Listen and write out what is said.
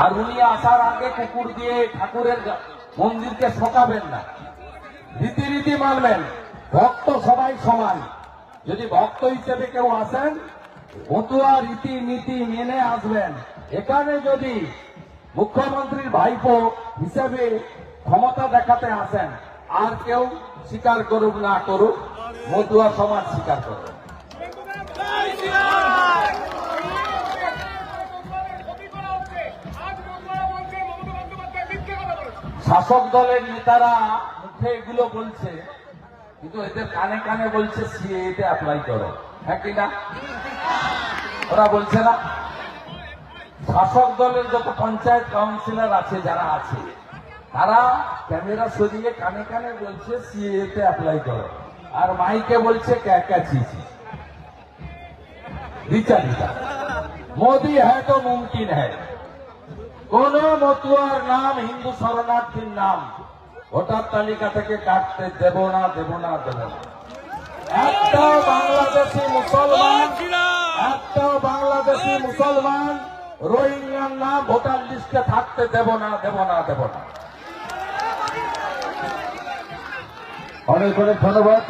আর উনি আসার আগে কুকুর দিয়ে ঠাকুরের মন্দিরকে শোকাবেন না, রীতি মানবেন। ভক্ত সবাই সমান, যদি ভক্ত হিসেবে কেউ আসেন মতুয়া রীতি নীতি মেনে আসবেন। এখানে যদি মুখ্যমন্ত্রীর ভাইপো হিসেবে ক্ষমতা দেখাতে আসেন, আর কেউ স্বীকার করুক না করুক, মতুয়া সমাজ স্বীকার করুক। শাসক দলের নেতারা মুখে এগুলো বলছে, কিন্তু এদের কানে কানে বলছে সিএতে অ্যাপ্লাই করো, হ্যাঁ কিনা? ওরা বলছে না? শাসক দলের যত পঞ্চায়েত কাউন্সিলর আছে, যারা আছে, তারা ক্যামেরা সরিয়ে কানে কানে বলছে সিএতে অ্যাপ্লাই করো, আর মাইকে বলছে ক্যাচি রিচা। মোদি হ্যাঁ তো মুমকিন হ্যাঁ। কোন মতুয়ার নাম হিন্দু শরণার্থীর নাম ভোটার তালিকা থেকে কাটতে দেব না। একটাও বাংলাদেশি মুসলমান রোহিঙ্গার নাম ভোটার লিস্টে থাকতে দেব না। অনেক অনেক ধন্যবাদ।